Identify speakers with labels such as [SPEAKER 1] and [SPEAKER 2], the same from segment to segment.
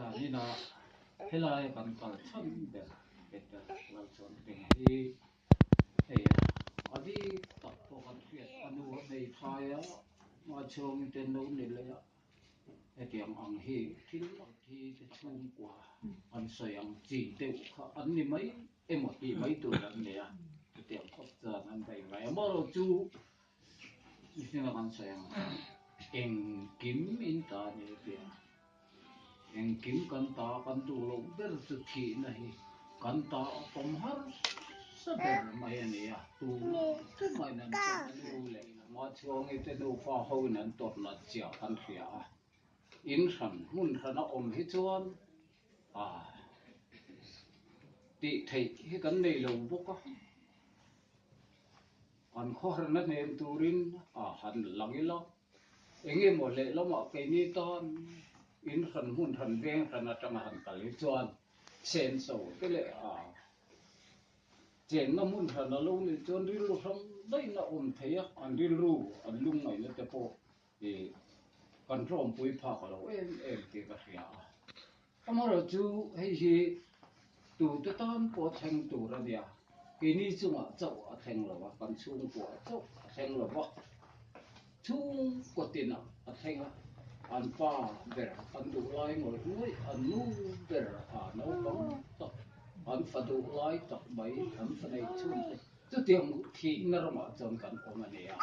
[SPEAKER 1] sa ni na helai kan kal chan be better wal chon ting hi ei adi tak po kan khiat anu nei phaya ma chong ten no ni le tiang ang hi thil thi te chhungkua an sayang chi te kha an ni mai emo ti mai tu ran ne ya tiang khop cha an dai mai mo ro chu ni na kan sayang eng kim in ta ni pia eng kim kan ta kan tu lo ber chu thi na hi kan ta pom har sa ber mai ani ya tu mai nan chu le ma chong i te no fa ho nan tot na chia kan khia in san mun san om hi chuan ti thei hi kan nei lo boka an kho har na nem turin han langila enge mo le lo ma ke ni ton in san mun san veng san atang han kal hi chuan sen so ke le chen na mun san lo ni chuan ril ro sam dai na om theia an ril ru an lung ngai na te po kan rom pui pha ka lo em ti ka ria amaro chu hei hi tu te tan po theng tu ra dia ke ni chunga chau a theng lo wa kan chung po chau a theng lo wa chung ko tina a theng an pa ber an du lai ngoi ngoi an nu ber no bang to an fa du lai tak bai an fa nei chun chu tiang thi na rama chon kan om ani ya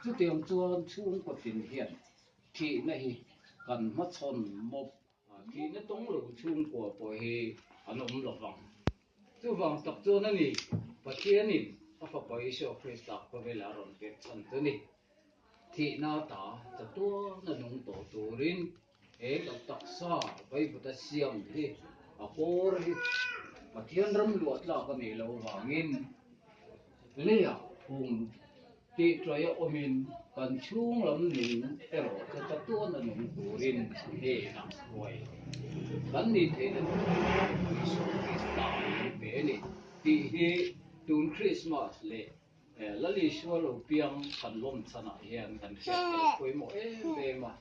[SPEAKER 1] chu tiang chuan chung ko tin hian thi na hi kan ma chon mop thi na tong lo chung ko po hi an om lo wang chu wang tak chu na ni pathian in a fa pai sho krista ko vela ron ke chan tu ni thi na ta cha tu na nong to turin lo tak sa bai bu ta siam hi a por hi pathian ram luat la ka ni lo wangin le ya ti troya omin kan chung lam ning ero ta tu na nong turin he na wai kan ni the na so krista be ni ti hi tun Christmas le la li shwa lo piang kan lom chana hian kan khe koi mo be ma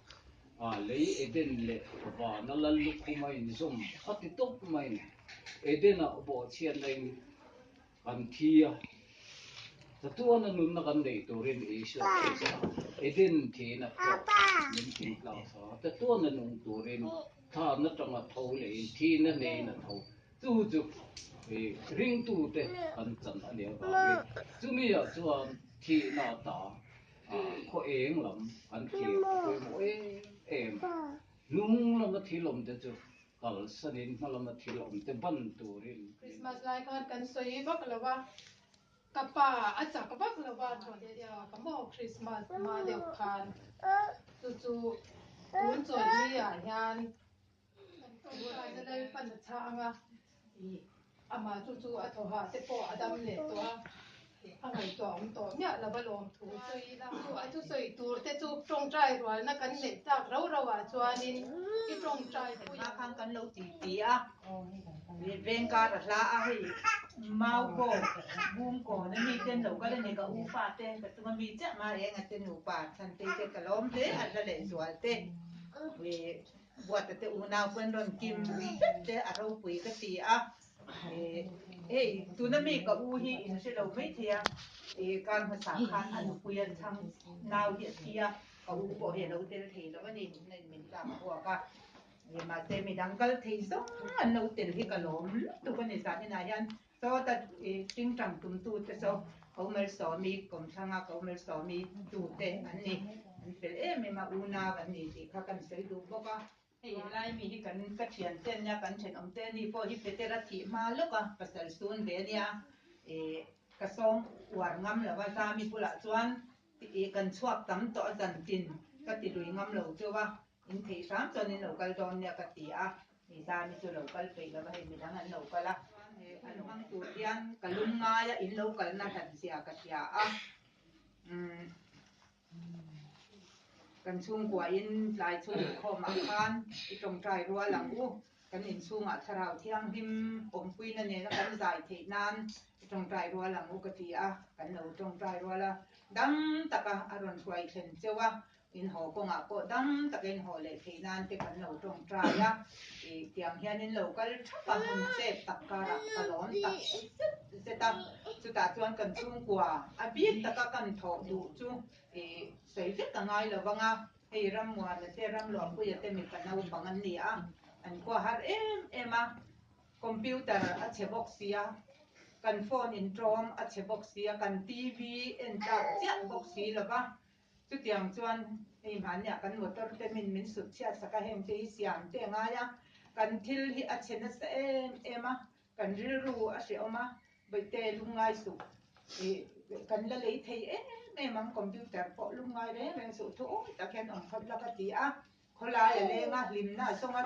[SPEAKER 1] lei eden le wa na la lu khumai ni som khati top mai edena bo chian nei kan thia ta tu na nun na kan nei turin isu eden thi na min thi la sa ta tu na nun turin tha na tanga thau le thi na nei na thau chu ring tu te kan chan ani ba chu mi ya chuan thi na ta kho eng lam an thi koi mo em lung lam thi lom te chu kal sanin malam thi lom te ban turin
[SPEAKER 2] Christmas like kan soi bak lawa kapa acha kabak lawa thon ya kamo Christmas ma de khan chu tun choi ni ya hian tu ra na lai pan cha anga ama chu athoha te po adam le to angai to to nya la balom thu soi la chu soi tur te chu trong trai rwal na kan le tak ro wa chuanin ki trong trai pu ya
[SPEAKER 3] khang kan lo ti a ven ka ra a hi mau ko bum ko na mi ten lo ka le ne ka u pa ten ka tu mi cha ma e nga ten u pa san te ka lom te a la le zual te we buat te u na kwen ron kim te a ro pui ka ti a tu na mi ka u hi in se lo mai thia kanภาษาkhan an puyan chang nau hi thia ka u ko he lo te the lo ni nei min ta ko ka mà thế mình đang có thấy giống anh nấu tiền thì cả lốm tụi con này sao thế này anh so ta chính trang tụm tụt thế so cậu mới so mi cùng sang à cậu mới so mi tụt thế anh này anh phải em mà una anh này thì các anh sẽ đủ bao cả thì lại mi thì cần cái chuyện tên nha cần chuyện ông tên đi po thì Petera thì mà lúc à pasal sun về nha cái song hoàn ngâm là bao mi pula chuan thì cần chuộc tắm tỏ dần tin cái thì đuổi ngâm lâu chưa ba in thị sáng cho nên local don nha cái tía thì ra mi cho local pe là vậy mình đang ăn local á anh mang tụi điang cái lung ngay á in local na thành xia cái tía kan chhungkua in lai chu Lengkhawm khan I tong trai rual lang u kan in chunga tharau thiang him pui na ne na kan zai the nan I tong trai rual lang u ka ti a kan lo tong trai ruala dam taka aron huai thlen chewa in ho ko nga ko dam takin ho le theinan te kan lo tong tra ya e tiang hian in local thapa hun che takara kalon tak se ta chu ta chuan kan chhungkua a bi taka kan tho du chu e sei fe ka ngai lo wanga hei ram wa le te ram lo ku ya te mi kan au pangan ni a an ko har ema computer a chebok sia kan phone in trom a chebok sia kan tv en tak chiat bok si lo ba chu tiang chuan hei man ya kan motor te min sut chiat saka hem te siam te nga ya kan thil hi a chena se ema kan ril ru a se oma bai te lungai su e kan la lei thei emang computer po lungai re ren su thu ta ken om khot la ka ti a khola ya le nga limna songa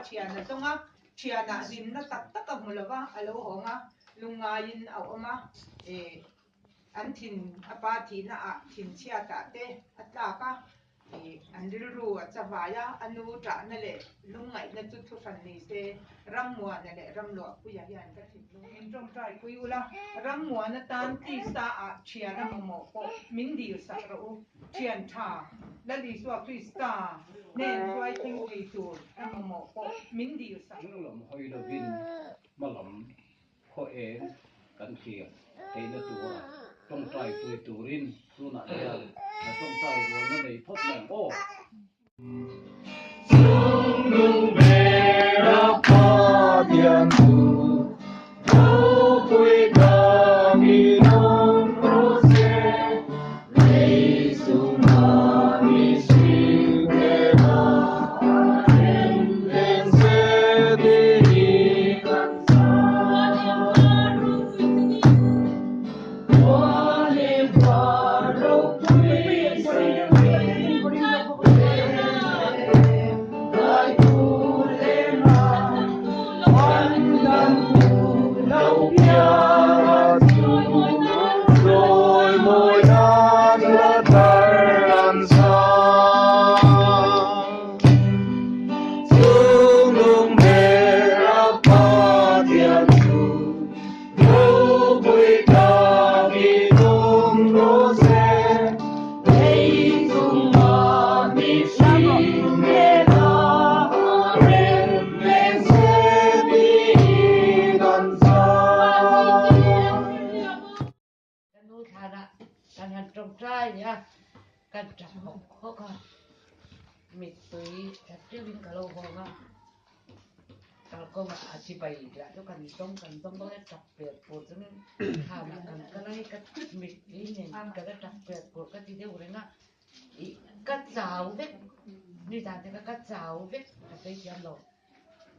[SPEAKER 3] thiana limna tak tak a mulawa alo honga lungain a oma e an thin apa thina a thin chia ta te atla ka e an ril ru a chawaya anu ta na le lungai na chu thu san ni se ramwa na le ramlo ku ya yan ka thin lu in trong trai ku ula ramwa na tan ti sa a thiana mo ko min di sa ro thian tha la di so krista nen swai thing ti tu mo ko min di sa
[SPEAKER 1] nó làm hơi là vin mà làm khó ế cần thiệt thế nó tụ ra trong trai tuổi tuổi tu nãy giờ là trong trai rồi nó đầy thoát lẻn ô
[SPEAKER 4] Sung vera padian tu, đâu quê ta mi non rose, lei suna mi singera, en se di cansa, quale faro quê se
[SPEAKER 5] kan chặt học khó khăn mệt tới chặt tiêu viên cả lâu không á kalau kau nggak asyik bayi dia tu kan tong boleh capek pun tu ham kan kalau ikat mid ini kalau capek pun kan dia urena ikat jauh deh ni tadi ikat jauh deh tapi dia lo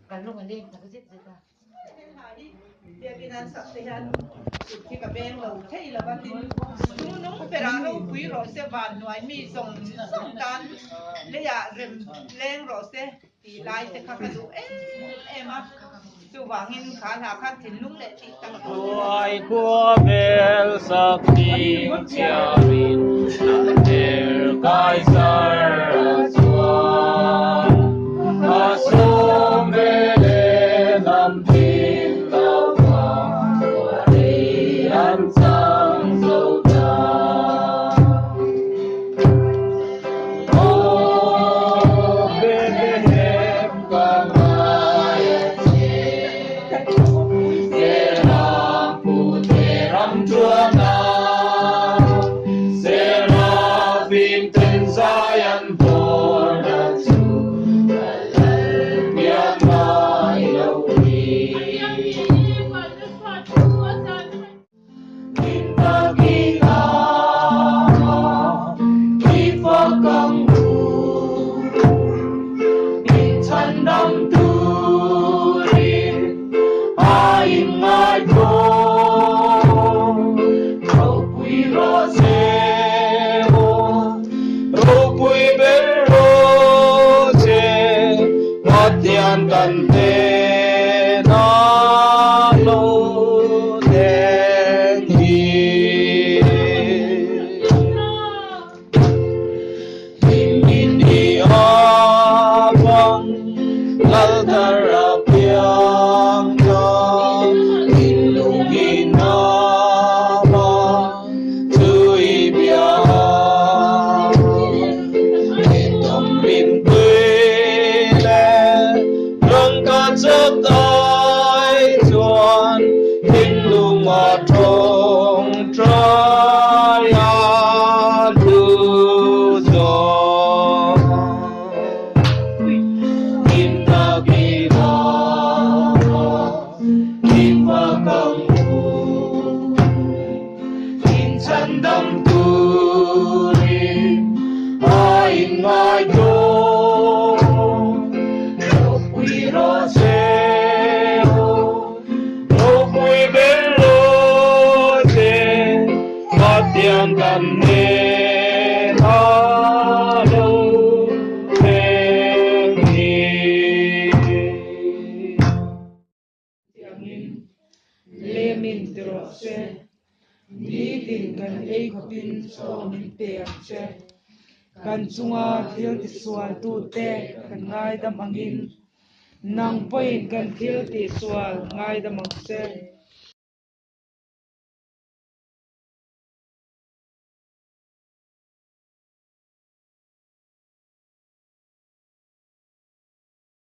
[SPEAKER 5] kalau nggak tapi sih kita
[SPEAKER 3] dia kinan saksehan ki ka beng lo thei la ban tin nu pera ro pui ro se ban noi mi song tan le ya rem leng ro se ti lai se kha ka lu ema chu wangin kha na kha thin lung le ti ta
[SPEAKER 4] Tuai qua bel sắc tim chia min nằm der kai sar chuan a som bele nam tim lao qua đi ăn sang dâu ta ô bele hem ca mai Seraphim ten Zion born unto Hallelujah my Inna kita Ifa kanggu Intan nam turin Aing ngai ko Matian kante na lo dehi Hindi abang lal tarapiang na ilugin nama tui biya
[SPEAKER 6] kan chunga thil ti sual tu te kan ngai dam angin nang poin kan thil ti sual ngai dam ang se